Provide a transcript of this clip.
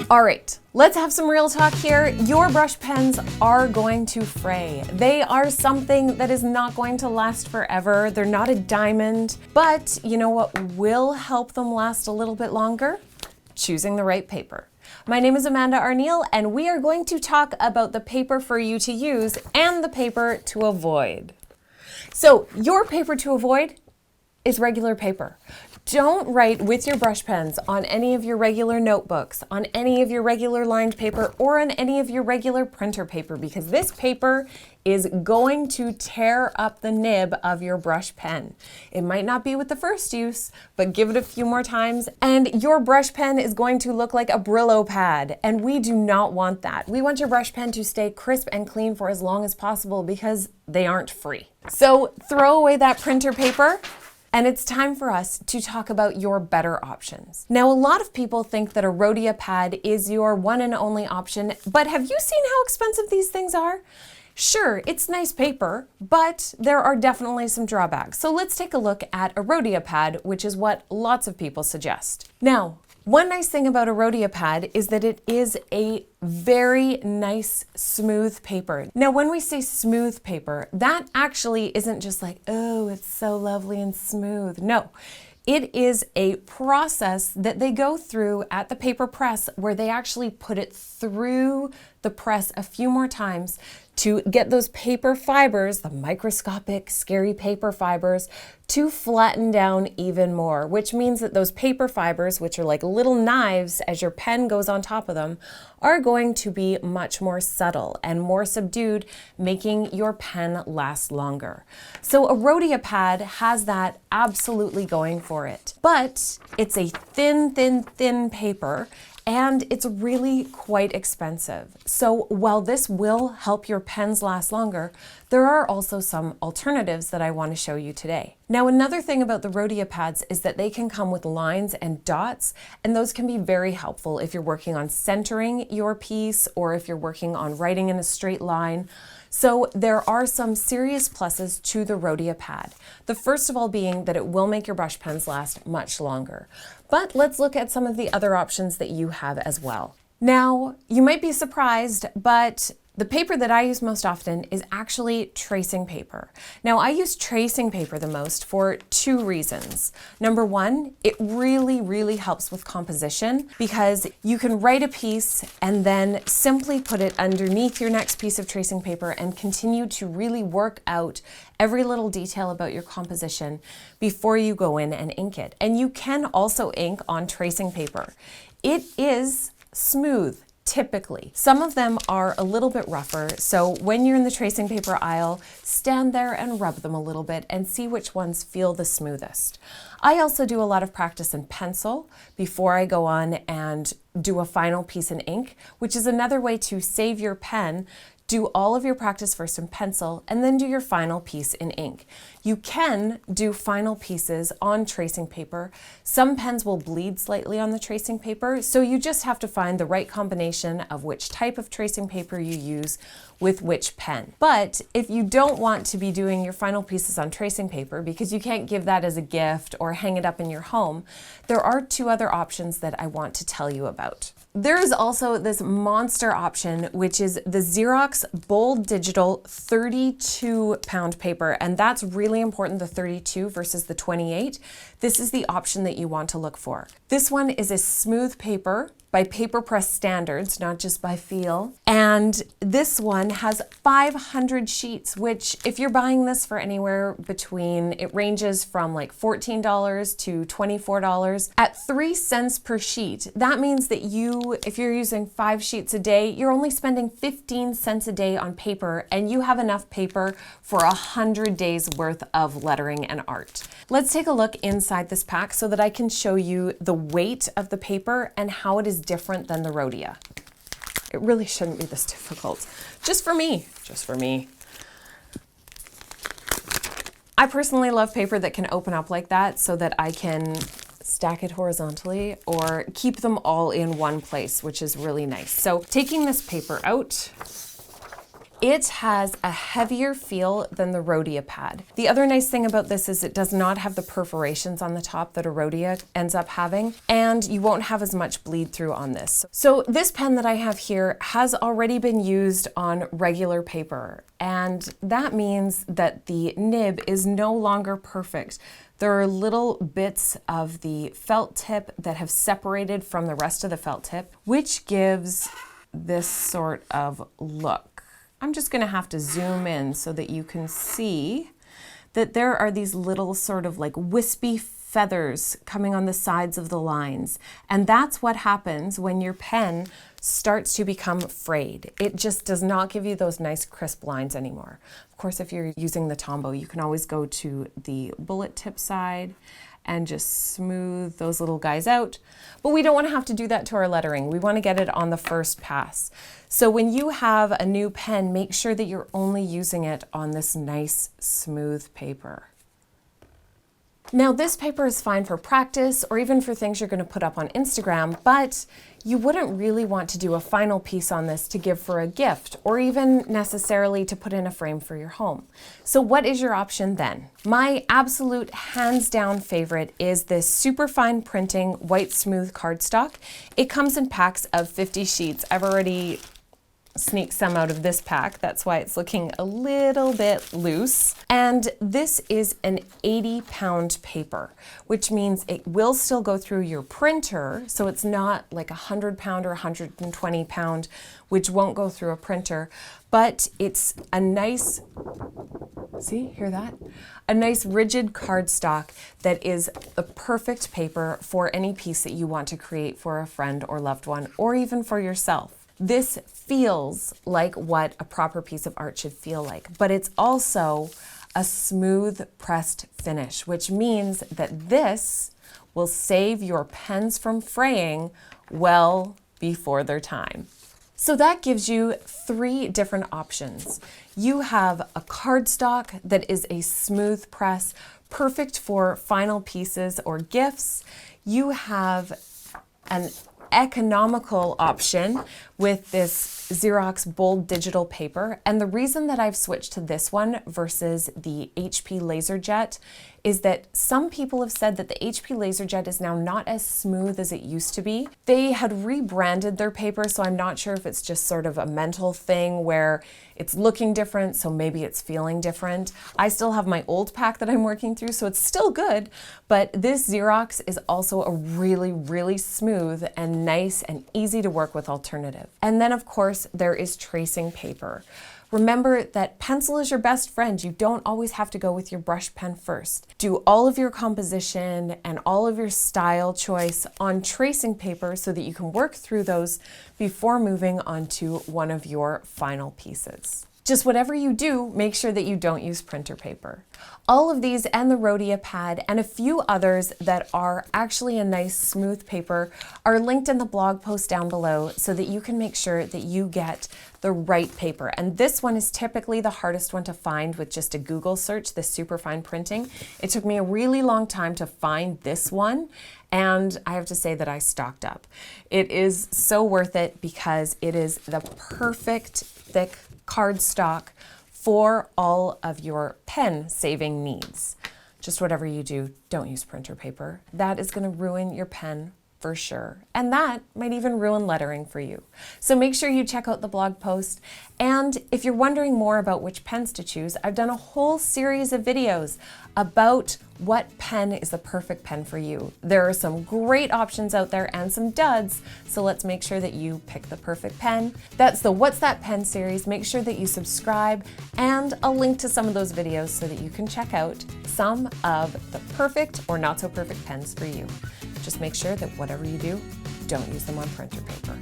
All right, let's have some real talk here. Your brush pens are going to fray. They are something that is not going to last forever. They're not a diamond, but you know what will help them last a little bit longer? Choosing the right paper. My name is Amanda Arneill, and we are going to talk about the paper for you to use and the paper to avoid. So your paper to avoid is regular paper. Don't write with your brush pens on any of your regular notebooks, on any of your regular lined paper, or on any of your regular printer paper, because this paper is going to tear up the nib of your brush pen. It might not be with the first use, but give it a few more times, and your brush pen is going to look like a Brillo pad, and we do not want that. We want your brush pen to stay crisp and clean for as long as possible because they aren't free. So throw away that printer paper. And it's time for us to talk about your better options. Now, a lot of people think that a Rodia Pad is your one and only option, but have you seen how expensive these things are? Sure, it's nice paper, but there are definitely some drawbacks. So let's take a look at a Rodia Pad, which is what lots of people suggest. Now, one nice thing about a Rodia Pad is that it is a very nice, smooth paper. Now, when we say smooth paper, that actually isn't just like, oh, it's so lovely and smooth. No, it is a process that they go through at the paper press where they actually put it through the press a few more times to get those paper fibers, the microscopic, scary paper fibers, to flatten down even more, which means that those paper fibers, which are like little knives as your pen goes on top of them, are going to be much more subtle and more subdued, making your pen last longer. So a Rodia Pad has that absolutely going for it. But it's a thin, thin, thin paper, and it's really quite expensive. So while this will help your pens last longer, there are also some alternatives that I want to show you today. Now, another thing about the Rodia Pads is that they can come with lines and dots, and those can be very helpful if you're working on centering your piece or if you're working on writing in a straight line. So there are some serious pluses to the Rodia Pad. The first of all being that it will make your brush pens last much longer. But let's look at some of the other options that you have as well. Now, you might be surprised, but the paper that I use most often is actually tracing paper. Now, I use tracing paper the most for two reasons. Number one, it really, really helps with composition because you can write a piece and then simply put it underneath your next piece of tracing paper and continue to really work out every little detail about your composition before you go in and ink it. And you can also ink on tracing paper. It is smooth. Typically. Some of them are a little bit rougher, so when you're in the tracing paper aisle, stand there and rub them a little bit and see which ones feel the smoothest. I also do a lot of practice in pencil before I go on and do a final piece in ink, which is another way to save your pen. Do all of your practice first in pencil and then do your final piece in ink. You can do final pieces on tracing paper. Some pens will bleed slightly on the tracing paper, so you just have to find the right combination of which type of tracing paper you use with which pen. But if you don't want to be doing your final pieces on tracing paper because you can't give that as a gift or hang it up in your home, there are two other options that I want to tell you about. There is also this monster option, which is the Xerox Bold Digital 32-pound paper, and that's really important, the 32 versus the 28. This is the option that you want to look for. This one is a smooth paper by paper press standards, not just by feel. And this one has 500 sheets, which if you're buying this for anywhere between, it ranges from like $14 to $24 at 3 cents per sheet. That means that if you're using 5 sheets a day, you're only spending 15 cents a day on paper, and you have enough paper for 100 days worth of lettering and art. Let's take a look inside this pack so that I can show you the weight of the paper and how it is different than the Rodia. It really shouldn't be this difficult. Just for me. I personally love paper that can open up like that so that I can stack it horizontally or keep them all in one place, which is really nice. So taking this paper out, It has a heavier feel than the Rodia Pad. The other nice thing about this is it does not have the perforations on the top that a Rodia ends up having, and you won't have as much bleed through on this. So this pen that I have here has already been used on regular paper, and that means that the nib is no longer perfect. There are little bits of the felt tip that have separated from the rest of the felt tip, which gives this sort of look. I'm just going to have to zoom in so that you can see that there are these little sort of like wispy feathers coming on the sides of the lines. And that's what happens when your pen starts to become frayed. It just does not give you those nice crisp lines anymore. Of course, if you're using the Tombow, you can always go to the bullet tip side and just smooth those little guys out. But we don't want to have to do that to our lettering. We want to get it on the first pass. So when you have a new pen, make sure that you're only using it on this nice smooth paper. Now this paper is fine for practice or even for things you're going to put up on Instagram, but you wouldn't really want to do a final piece on this to give for a gift or even necessarily to put in a frame for your home. So what is your option then? My absolute hands down favorite is this super fine printing white smooth cardstock. It comes in packs of 50 sheets. I've already sneak some out of this pack. That's why it's looking a little bit loose. And this is an 80-pound paper, which means it will still go through your printer. So it's not like 100-pound or 120-pound, which won't go through a printer, but it's a nice, see, hear that? A nice rigid cardstock that is the perfect paper for any piece that you want to create for a friend or loved one, or even for yourself. This feels like what a proper piece of art should feel like, but it's also a smooth pressed finish, which means that this will save your pens from fraying well before their time. So that gives you 3 different options. You have a cardstock that is a smooth press, perfect for final pieces or gifts. You have an economical option with this Xerox bold digital paper. And the reason that I've switched to this one versus the HP LaserJet is that some people have said that the HP LaserJet is now not as smooth as it used to be. They had rebranded their paper, so I'm not sure if it's just sort of a mental thing where it's looking different, so maybe it's feeling different. I still have my old pack that I'm working through, so it's still good, but this Xerox is also a really, really smooth and nice and easy to work with alternative. And then of course, there is tracing paper. Remember that pencil is your best friend. You don't always have to go with your brush pen first. Do all of your composition and all of your style choice on tracing paper so that you can work through those before moving on to one of your final pieces. Just whatever you do, make sure that you don't use printer paper. All of these and the Rodia Pad and a few others that are actually a nice smooth paper are linked in the blog post down below so that you can make sure that you get the right paper. And this one is typically the hardest one to find with just a Google search, the super fine printing. It took me a really long time to find this one, and I have to say that I stocked up. It is so worth it because it is the perfect thick cardstock for all of your pen saving needs. Just whatever you do, don't use printer paper. That is going to ruin your pen for sure. And that might even ruin lettering for you. So make sure you check out the blog post. And if you're wondering more about which pens to choose, I've done a whole series of videos about what pen is the perfect pen for you. There are some great options out there and some duds, so let's make sure that you pick the perfect pen. That's the What's That Pen series. Make sure that you subscribe, and I'll link to some of those videos so that you can check out some of the perfect or not so perfect pens for you. Just make sure that whatever you do, don't use them on printer paper.